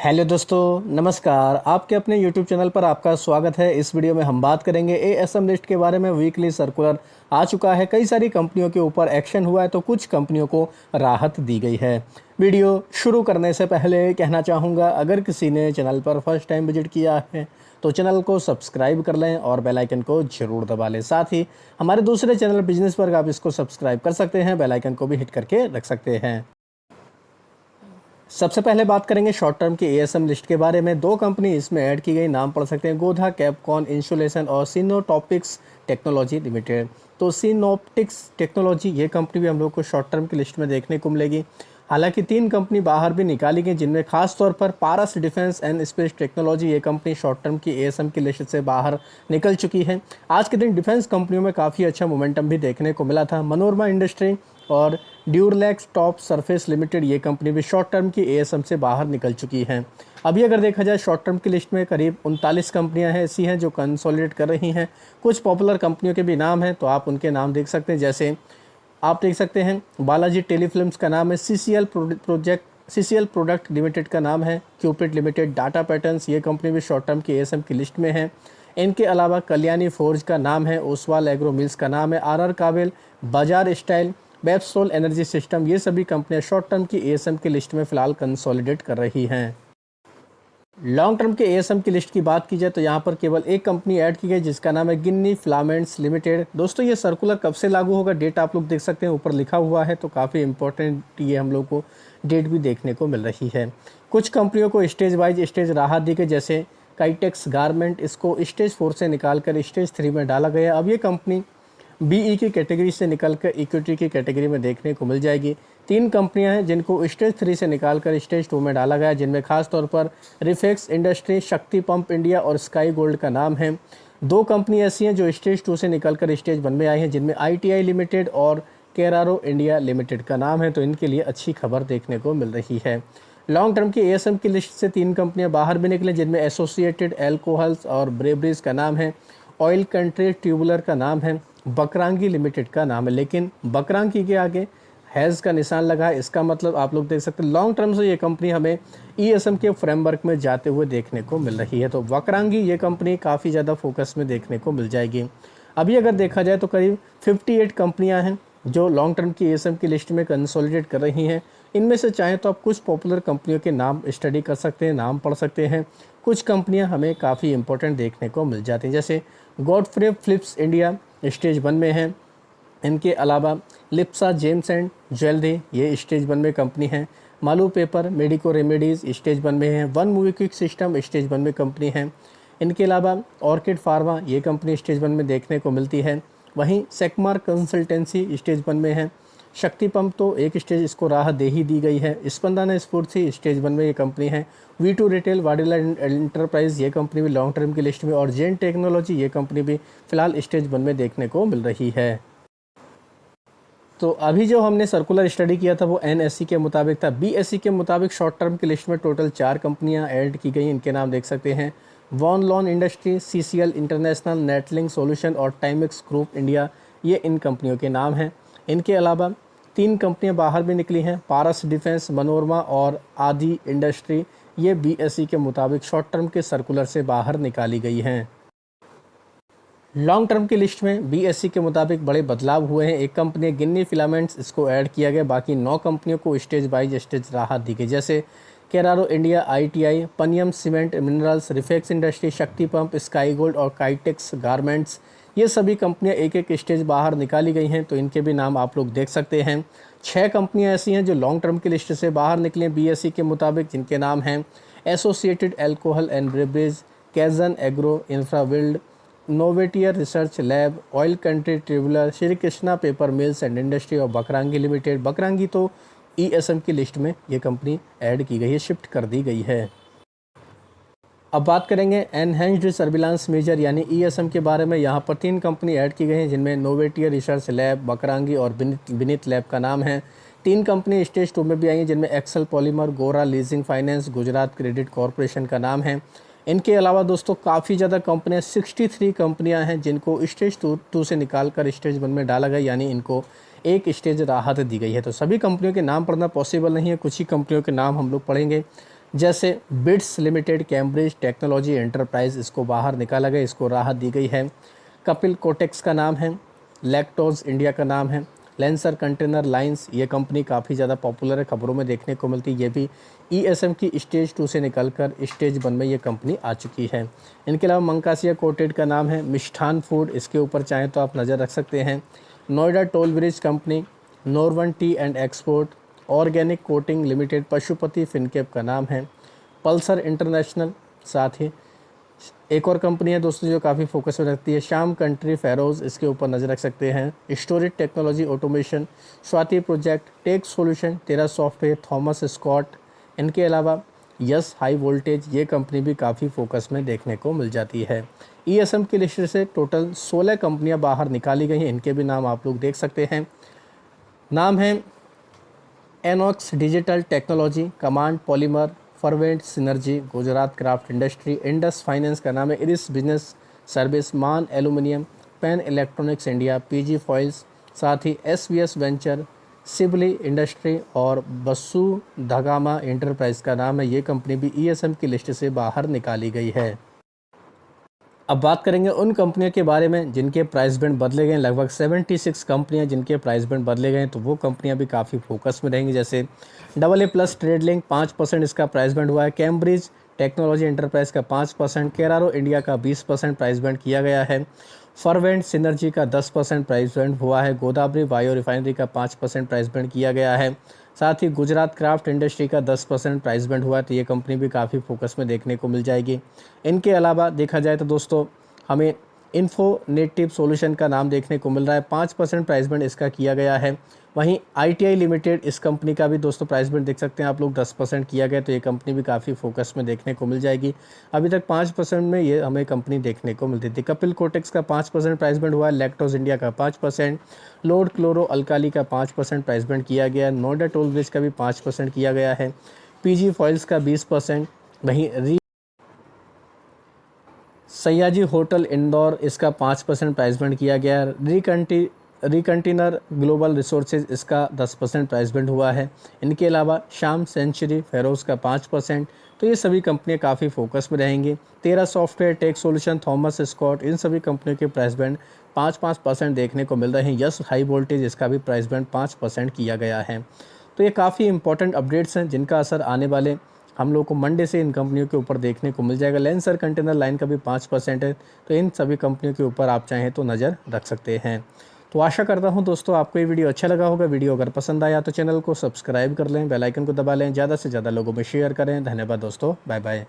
Hello दोस्तों, नमस्कार। आपके अपने यूट्यूब चैनल पर आपका स्वागत है। इस वीडियो में हम बात करेंगे एएसएम लिस्ट के बारे में। वीकली सर्कुलर आ चुका है, कई सारी कंपनियों के ऊपर एक्शन हुआ है तो कुछ कंपनियों को राहत दी गई है। वीडियो शुरू करने से पहले कहना चाहूँगा, अगर किसी ने चैनल पर फर्स्ट टाइम विजिट किया है तो चैनल को सब्सक्राइब कर लें और बेल आइकन को जरूर दबा लें। साथ ही हमारे दूसरे चैनल बिजनेस पर आप इसको सब्सक्राइब कर सकते हैं, बेल आइकन को भी हिट करके रख सकते हैं। सबसे पहले बात करेंगे शॉर्ट टर्म की एएसएम लिस्ट के बारे में। दो कंपनी इसमें ऐड की गई, नाम पढ़ सकते हैं, गोधा कैपकॉन इंसुलेशन और सिनोटॉपिक्स टेक्नोलॉजी लिमिटेड। तो सिनोप्टिक्स टेक्नोलॉजी ये कंपनी भी हम लोग को शॉर्ट टर्म की लिस्ट में देखने को मिलेगी। हालांकि तीन कंपनी बाहर भी निकाली गई, जिनमें खास तौर पर पारस डिफेंस एंड स्पेस टेक्नोलॉजी ये कंपनी शॉर्ट टर्म की एएसएम की लिस्ट से बाहर निकल चुकी है। आज के दिन डिफेंस कंपनियों में काफ़ी अच्छा मोमेंटम भी देखने को मिला था। मनोरमा इंडस्ट्री और ड्यूरलैक्स टॉप सरफेस लिमिटेड ये कंपनी भी शॉर्ट टर्म की एएसएम से बाहर निकल चुकी हैं। अभी अगर देखा जाए शॉर्ट टर्म की लिस्ट में करीब 39 कंपनियां हैं ऐसी हैं जो कंसोलिडेट कर रही हैं। कुछ पॉपुलर कंपनियों के भी नाम हैं, तो आप उनके नाम देख सकते हैं। जैसे आप देख सकते हैं बालाजी टेलीफिल्म्स का नाम है, सीसीएल प्रोडक्ट लिमिटेड का नाम है, क्यूपिट लिमिटेड, डाटा पैटर्न्स ये कंपनी भी शॉर्ट टर्म की एएसएम की लिस्ट में है। इनके अलावा कल्याणी फोर्ज का नाम है, ओसवाल एग्रो मिल्स का नाम है, आरआर काबिल, बाजार स्टाइल, बेप्सोल एनर्जी सिस्टम ये सभी कंपनियां शॉर्ट टर्म की एएसएम की लिस्ट में फिलहाल कंसोलिडेट कर रही हैं। लॉन्ग टर्म के एएसएम की लिस्ट की बात की जाए तो यहाँ पर केवल एक कंपनी ऐड की गई जिसका नाम है गिन्नी फिलामेंट्स लिमिटेड। दोस्तों ये सर्कुलर कब से लागू होगा, डेट आप लोग देख सकते हैं, ऊपर लिखा हुआ है, तो काफ़ी इंपॉर्टेंट ये हम लोग को डेट भी देखने को मिल रही है। कुछ कंपनियों को स्टेज वाइज स्टेज राहत दी गई, जैसे काइटेक्स गारमेंट, इसको स्टेज 4 से निकालकर स्टेज 3 में डाला गया। अब ये कंपनी बीई की कैटेगरी से निकलकर इक्विटी की कैटेगरी में देखने को मिल जाएगी। तीन कंपनियां हैं जिनको स्टेज 3 से निकालकर स्टेज 2 में डाला गया, जिनमें खास तौर पर Refex industry, Shakti pump India और स्काई गोल्ड का नाम है। दो कंपनी ऐसी हैं जो स्टेज 2 से निकलकर स्टेज 1 में आई हैं, जिनमें आईटीआई लिमिटेड और केरारो इंडिया लिमिटेड का नाम है, तो इनके लिए अच्छी खबर देखने को मिल रही है। लॉन्ग टर्म की एएसएम की लिस्ट से तीन कंपनियां बाहर भी निकले, जिनमें एसोसिएटेड एल्कोहल्स और ब्रेवरीज का नाम है, ऑयल कंट्री ट्यूबुलर का नाम है, बकरांगी लिमिटेड का नाम है। लेकिन बकरांगी के आगे हैज़ का निशान लगा है, इसका मतलब आप लोग देख सकते हैं लॉन्ग टर्म से ये कंपनी हमें ईएसएम के फ्रेमवर्क में जाते हुए देखने को मिल रही है। तो बकरांगी ये कंपनी काफ़ी ज़्यादा फोकस में देखने को मिल जाएगी। अभी अगर देखा जाए तो करीब 58 कंपनियां हैं जो लॉन्ग टर्म की ईएसएम की लिस्ट में कंसोलिडेट कर रही हैं। इनमें से चाहें तो आप कुछ पॉपुलर कंपनियों के नाम स्टडी कर सकते हैं, नाम पढ़ सकते हैं। कुछ कंपनियां हमें काफ़ी इंपॉर्टेंट देखने को मिल जाती हैं, जैसे गॉडफ्रे फिलिप्स इंडिया स्टेज 1 में है। इनके अलावा लिप्सा जेम्स एंड ज्वेलरी ये स्टेज 1 में कंपनी है। Malu paper medico remedies stage 1 में है। One movie quick system stage 1 में कंपनी है। इनके अलावा ऑर्किड फार्मा ये कंपनी स्टेज 1 में देखने को मिलती है। वहीं सेकमार कंसल्टेंसी स्टेज 1 में है। शक्ति पंप तो एक स्टेज इसको राहत दे ही दी गई है। स्पंदना स्फूर्ति स्टेज 1 में ये कंपनी है। V2 रिटेल वाडिला एंटरप्राइज ये कंपनी भी लॉन्ग टर्म की लिस्ट में, और जेन टेक्नोलॉजी ये कंपनी भी फिलहाल स्टेज 1 में देखने को मिल रही है। तो अभी जो हमने सर्कुलर स्टडी किया था वो एनएससी के मुताबिक था। बीएससी के मुताबिक शॉर्ट टर्म की लिस्ट में टोटल 4 कंपनियां ऐड की गई। इनके नाम देख सकते हैं, वॉन लॉन industry, CCL International, Netlink solution और टाइमेक्स ग्रुप इंडिया ये इन कंपनियों के नाम हैं। इनके अलावा 3 कंपनियां बाहर भी निकली हैं, पारस डिफेंस, मनोरमा और आदि इंडस्ट्री ये बीएससी के मुताबिक शॉर्ट टर्म के सर्कुलर से बाहर निकाली गई हैं। लॉन्ग टर्म की लिस्ट में बीएससी के मुताबिक बड़े बदलाव हुए हैं। एक कंपनी गिन्नी फिलामेंट्स, इसको ऐड किया गया। बाकी 9 कंपनियों को स्टेज बाई स्टेज राहत दी गई, जैसे Carraro India, ITI, Panyam cement minerals, Refex industry, Shakti pump, sky gold और काइटेक्स गारमेंट्स ये सभी कंपनियां एक एक स्टेज बाहर निकाली गई हैं, तो इनके भी नाम आप लोग देख सकते हैं। 6 कंपनियां ऐसी हैं जो लॉन्ग टर्म की लिस्ट से बाहर निकली हैं बीएससी के मुताबिक, जिनके नाम हैं associated alcohol and breweries, Kaizen agro, Infrabuild, Novateor research lab, oil country tubular, Shri Krishna paper mills and industry और बकरांगी लिमिटेड। बकरांगी तो ईएसएम की लिस्ट में ये कंपनी ऐड की गई है, शिफ्ट कर दी गई है। अब बात करेंगे एनहेंस्ड सर्विलांस मेजर यानी ईएसएम के बारे में। यहाँ पर 3 कंपनी ऐड की गई हैं, जिनमें नोवेटियर रिसर्च लैब, बकरांगी और विनीत लैब का नाम है। 3 कंपनी स्टेज 2 में भी आई हैं, जिनमें Axel polymer, Gowra leasing finance, Gujarat credit corporation का नाम है। इनके अलावा दोस्तों काफ़ी ज़्यादा कंपनियां 63 कंपनियां हैं जिनको स्टेज 2 से निकाल कर स्टेज 1 में डाला गया, यानी इनको एक स्टेज राहत दी गई है। तो सभी कंपनियों के नाम पढ़ना पॉसिबल नहीं है, कुछ ही कंपनियों के नाम हम लोग पढ़ेंगे। जैसे bits limited, Cambridge technology enterprise, इसको बाहर निकाला गया, इसको राहत दी गई है। कपिल कोटेक्स का नाम है, लैक्टोज इंडिया का नाम है, लेंसर कंटेनर लाइंस, ये कंपनी काफ़ी ज़्यादा पॉपुलर है, खबरों में देखने को मिलती है। ये भी ईएसएम की स्टेज 2 से निकलकर स्टेज 1 में ये कंपनी आ चुकी है। इनके अलावा मंकासिया कोटेड का नाम है, मिष्ठान फूड, इसके ऊपर चाहें तो आप नज़र रख सकते हैं। Noida toll bridge company, Norben tea and export, organic coating limited, Pashupati Fincap का नाम है, पल्सर इंटरनेशनल, साथ ही एक और कंपनी है दोस्तों जो काफ़ी फोकस में रखती है, श्याम कंट्री फेरोज़, इसके ऊपर नज़र रख सकते हैं। Storage technology automation, Swati project, tech solution, Tera software, Thomas Scott. इनके अलावा यस हाई वोल्टेज, ये कंपनी भी काफ़ी फोकस में देखने को मिल जाती है। ईएसएम की लिस्ट से टोटल 16 कंपनियां बाहर निकाली गई हैं, इनके भी नाम आप लोग देख सकते हैं। नाम है Enox digital technology, command polymer, Fervent synergy, Gujarat craft industry, Indus finance का नाम है, Iris business service, Maan aluminium, Pan electronics India, PG foils, साथ ही एसवीएस वेंचर, सिबली इंडस्ट्री और बसु धगामा एंटरप्राइज का नाम है। ये कंपनी भी ईएसएम की लिस्ट से बाहर निकाली गई है। अब बात करेंगे उन कंपनियों के बारे में जिनके प्राइस बैंड बदले गए, लगभग 76 कंपनियां जिनके प्राइस बैंड बदले गए, तो वो कंपनियां भी काफ़ी फोकस में रहेंगी। जैसे AA+ ट्रेड लिंक 5% इसका प्राइस बैंड हुआ है, कैम्ब्रिज टेक्नोलॉजी एंटरप्राइज का 5%, केरारो इंडिया का 20% प्राइस बैंड किया गया है, फॉरवेंट सिनर्जी का 10% प्राइस बैंड हुआ है, गोदावरी बायो रिफाइनरी का 5% प्राइस बैंड किया गया है, साथ ही गुजरात क्राफ्ट इंडस्ट्री का 10% प्राइस बैंड हुआ है। तो ये कंपनी भी काफ़ी फोकस में देखने को मिल जाएगी। इनके अलावा देखा जाए तो दोस्तों हमें इन्फोनेटिव सॉल्यूशन का नाम देखने को मिल रहा है, 5% प्राइस बैंड इसका किया गया है। वहीं ITI लिमिटेड, इस कंपनी का भी दोस्तों प्राइस बैंड देख सकते हैं आप लोग, 10% किया गया। तो ये कंपनी भी काफ़ी फोकस में देखने को मिल जाएगी। अभी तक 5% में ये हमें कंपनी देखने को मिलती थी। कपिल कोटेक्स का 5% प्राइस बैंड हुआ है, लैक्टोज इंडिया का 5%, लोड क्लोरो अल्काली का 5% प्राइस बैंड किया गया है, नोएडा टोल ब्रिज का भी 5% किया गया है, पीजी फॉइल्स का 20%, वहीं सयाजी होटल इंदौर, इसका 5% प्राइस बैंड किया गया है, रिकंटेनर ग्लोबल रिसोर्सेज, इसका 10% प्राइस बैंड हुआ है। इनके अलावा शाम सेंचुरी फेरोज़ का 5%। तो ये सभी कंपनियां काफ़ी फोकस में रहेंगी। Tera software, tech solution, Thomas Scott, इन सभी कंपनियों के प्राइस बैंड 5-5% देखने को मिल रहे हैं। यस हाई वोल्टेज, इसका भी प्राइस बैंड 5% किया गया है। तो ये काफ़ी इंपॉर्टेंट अपडेट्स हैं जिनका असर आने वाले हम लोग को मंडे से इन कंपनियों के ऊपर देखने को मिल जाएगा। लेंसर कंटेनर लाइन का भी 5% है। तो इन सभी कंपनियों के ऊपर आप चाहें तो नज़र रख सकते हैं। तो आशा करता हूं दोस्तों आपको ये वीडियो अच्छा लगा होगा। वीडियो अगर पसंद आया तो चैनल को सब्सक्राइब कर लें, बेल आइकन को दबा लें, ज़्यादा से ज़्यादा लोगों में शेयर करें। धन्यवाद दोस्तों, बाय बाय।